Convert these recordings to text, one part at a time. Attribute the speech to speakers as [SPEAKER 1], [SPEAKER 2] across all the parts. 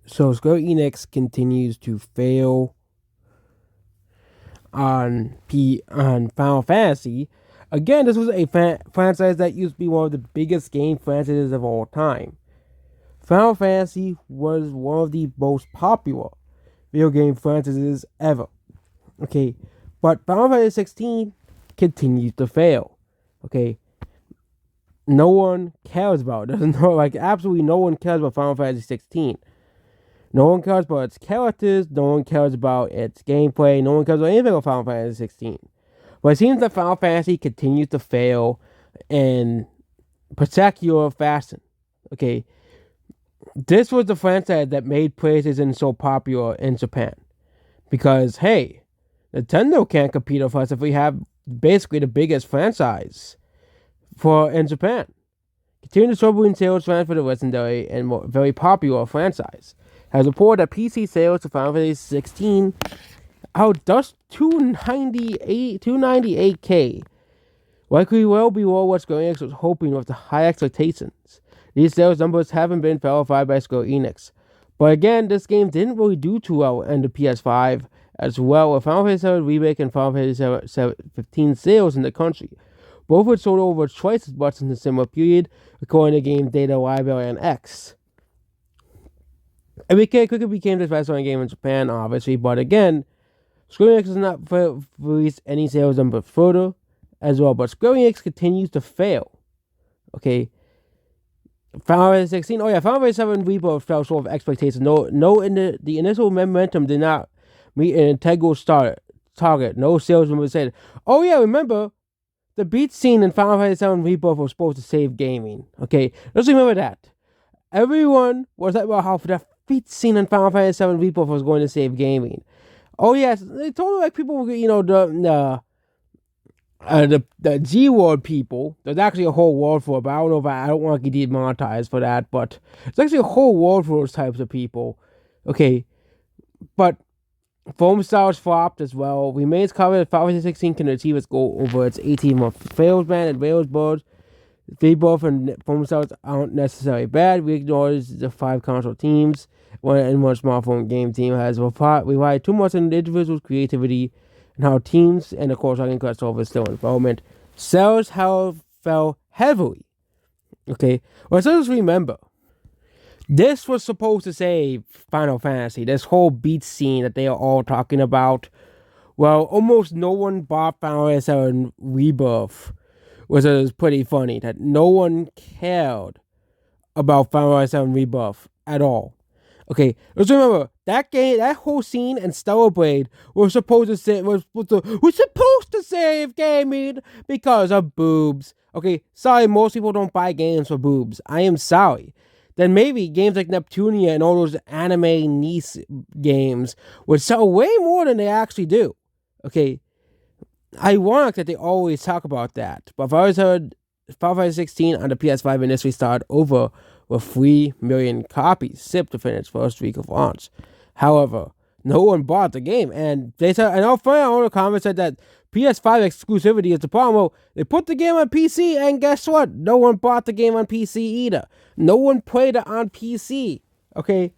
[SPEAKER 1] So Square Enix continues to fail on Final Fantasy. Again, this was a franchise that used to be one of the biggest game franchises of all time. Final Fantasy was one of the most popular video game franchises ever. Okay, but Final Fantasy 16 continues to fail. Okay, no one cares about it. There's absolutely no one cares about Final Fantasy 16. No one cares about its characters. No one cares about its gameplay. No one cares about anything about Final Fantasy 16. But it seems that Final Fantasy continues to fail in particular fashion. Okay, this was the franchise that made PlayStation so popular in Japan. Because, hey, Nintendo can't compete with us if we have basically the biggest franchise in Japan. Continuing the trouble in sales trend for the legendary and very popular franchise has reported that PC sales to Final Fantasy 16 outdust 298K, likely well below what Square Enix was hoping with the high expectations. These sales numbers haven't been verified by Square Enix. But again, this game didn't really do too well in the PS5 as well, with Final Fantasy VII Remake and Final Fantasy 15 sales in the country. Both were sold over twice as much in the similar period, according to Game Data Library and X. It quickly became the best-selling game in Japan, obviously, but again, Square Enix has not released any sales number further as well, but Square Enix continues to fail. Okay. Final Fantasy 16. Oh yeah, Final Fantasy 7 Rebirth fell short of expectations. No, in the initial momentum did not meet an integral target. No sales numbers said. Oh yeah, remember the beat scene in Final Fantasy 7 Rebirth was supposed to save gaming. Okay, let's remember that. Everyone was like, well, how the beat scene in Final Fantasy 7 Rebirth was going to save gaming. Oh yes, they told like people, the G World people. There's actually a whole world for it, but I don't want to get demonetized for that. But it's actually a whole world for those types of people. Okay, but Foam Stars flopped as well. Remains confident Final Fantasy 16 can achieve its goal over its 18-month sales ban and Rails boards. Rebirth and Foam Stars aren't necessarily bad. We acknowledge the 5 console teams. One smartphone game team has relied too much on individual creativity and how teams and of course I can cut over still in development. Sales fell heavily. Okay, well, so just remember, this was supposed to save Final Fantasy. This whole beat scene that they are all talking about. Well, almost no one bought Final Fantasy VII Rebirth, which is pretty funny. That no one cared about Final Fantasy VII Rebirth at all. Okay, let's remember that game, that whole scene in Stellar Blade was supposed to save gaming because of boobs. Okay, sorry, most people don't buy games for boobs. I am sorry. Then maybe games like Neptunia and all those anime niche games would sell way more than they actually do. Okay, ironic that they always talk about that. But I've always heard Final Fantasy 16 on the PS5 initially started over with 3 million copies shipped within its first week of launch. However, no one bought the game, and they said, and all the comments said that PS5 exclusivity is the problem. Well, they put the game on PC, and guess what? No one bought the game on PC either. No one played it on PC. Okay,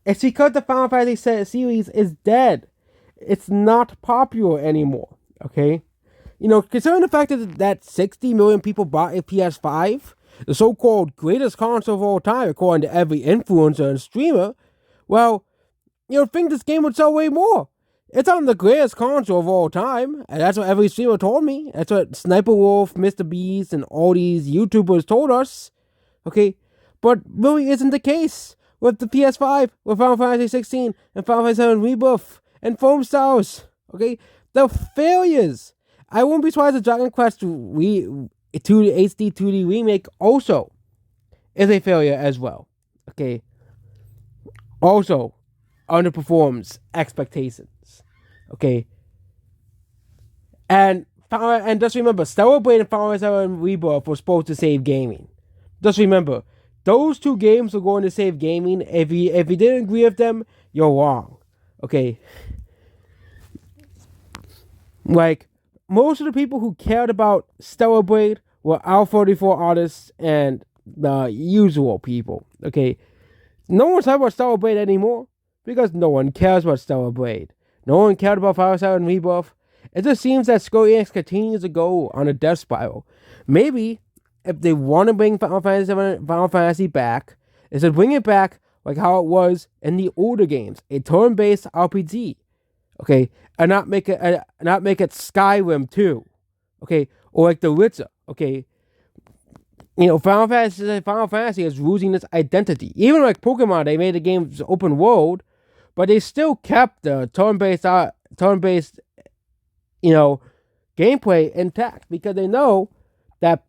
[SPEAKER 1] it's because the Final Fantasy series is dead. It's not popular anymore. Okay, considering the fact that 60 million people bought a PS5, the so-called greatest console of all time, according to every influencer and streamer, well, think this game would sell way more. It's on the greatest console of all time, and that's what every streamer told me. That's what Sniper Wolf, Mr. Beast, and all these YouTubers told us. Okay, but really isn't the case with the PS5, with Final Fantasy 16, and Final Fantasy 7 Rebirth, and Foam Stars. Okay, they're failures. I wouldn't be surprised if Dragon Quest 2 HD 2D remake also is a failure as well. Okay, also underperforms expectations. Okay, and just remember, Stellar Blade and Final Fantasy Rebirth were supposed to save gaming. Just remember, those 2 games are going to save gaming. If you didn't agree with them, you're wrong. Okay, like most of the people who cared about Stellar Blade were R34 artists and the usual people. Okay, No one's talking about Stellar Blade anymore because no one cares about Stellar Blade. No one cared about Final Fantasy Rebirth. It just seems that Square Enix continues to go on a death spiral. Maybe if they want to bring Final Fantasy back, is to bring it back like how it was in the older games, a turn-based RPG, okay, and not make it Skyrim too, okay, or like The Witcher, okay. Final Fantasy is losing its identity. Even like Pokemon, they made the games open world, but they still kept the turn-based, gameplay intact because they know that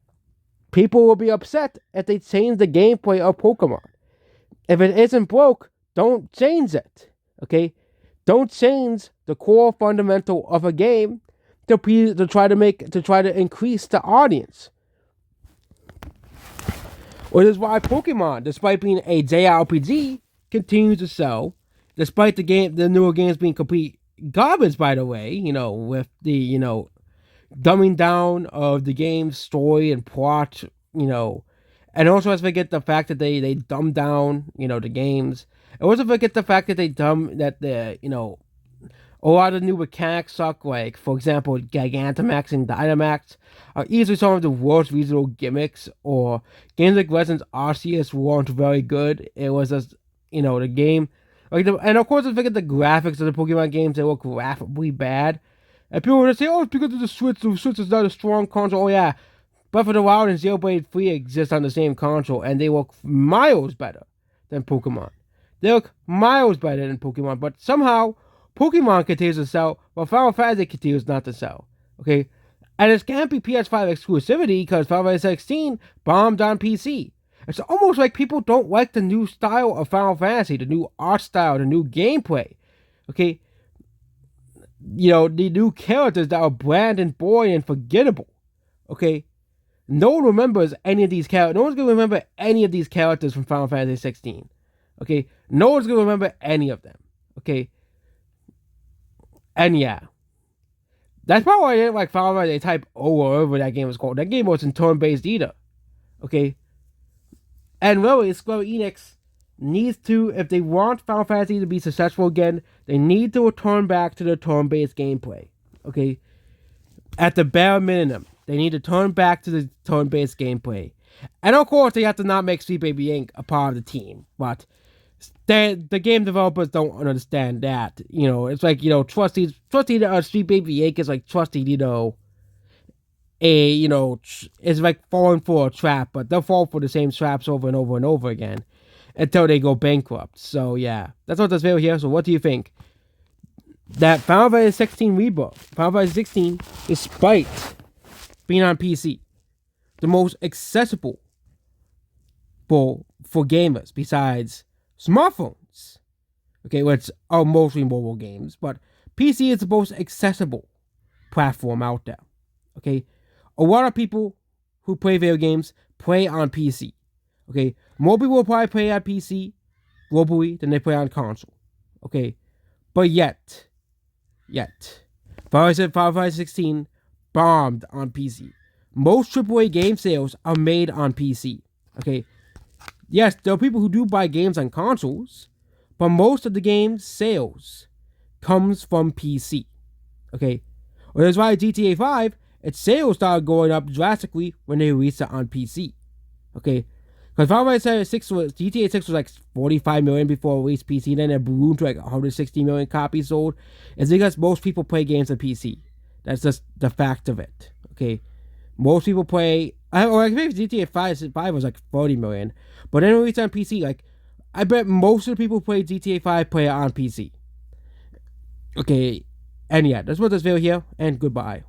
[SPEAKER 1] people will be upset if they change the gameplay of Pokemon. If it isn't broke, don't change it. Okay, don't change the core fundamental of a game to try to increase the audience. Which is why Pokemon, despite being a JRPG, continues to sell, despite the newer games being complete garbage. By the way, with the dumbing down of the game's story and plot, and also let's forget the fact that they dumb down, the games. And also forget the fact that a lot of new mechanics suck, like, for example, Gigantamax and Dynamax are easily some of the worst regional gimmicks, or games like Legends Arceus weren't very good. It was just, the game. And of course, let's forget the graphics of the Pokemon games, they look laughably bad. And people would say, oh, it's because of the Switch is not a strong console. Oh, yeah. Breath of the Wild and Xenoblade 3 exist on the same console, and they look miles better than Pokemon. They look miles better than Pokemon, but somehow Pokemon continues to sell, while Final Fantasy continues not to sell. Okay? And it can't be PS5 exclusivity because Final Fantasy 16 bombed on PC. It's almost like people don't like the new style of Final Fantasy, the new art style, the new gameplay. Okay? The new characters that are bland and boring and forgettable. Okay? No one remembers any of these characters. No one's going to remember any of these characters from Final Fantasy 16. Okay? No one's going to remember any of them. Okay? And yeah. That's probably why I didn't like Final Fantasy type over that game was called. That game wasn't turn-based either. Okay? And really, Square Enix needs to, if they want Final Fantasy to be successful again, they need to return back to the turn-based gameplay. Okay? At the bare minimum, they need to turn back to the turn-based gameplay. And of course, they have to not make Sweet Baby Inc. a part of the team. But the game developers don't understand that. It's like, trusting Sweet Baby Inc. is like trusting, it's like falling for a trap, but they'll fall for the same traps over and over and over again until they go bankrupt. So yeah, that's what this video here. So what do you think? That Final Fantasy 16 Rebirth, Final Fantasy 16, despite being on PC, the most accessible for gamers besides smartphones, okay, which are mostly mobile games, but PC is the most accessible platform out there, okay? A lot of people who play video games play on PC, okay? More people will probably play on PC globally than they play on console, okay? But yet, Final Fantasy 16 bombed on PC. Most AAA game sales are made on PC, okay? Yes, there are people who do buy games on consoles, but most of the game's sales comes from PC, okay? Well, that's why GTA 5, its sales started going up drastically when they released it on PC, okay? Because Final Fantasy 6 GTA 6 was like 45 million before it released PC, then it ballooned to like 160 million copies sold. It's because most people play games on PC. That's just the fact of it, okay? Most people play, or I think GTA 5 was like 40 million, but then it released on PC. Like, I bet most of the people who play GTA 5 play it on PC. Okay, and yeah, that's what this video here, and goodbye.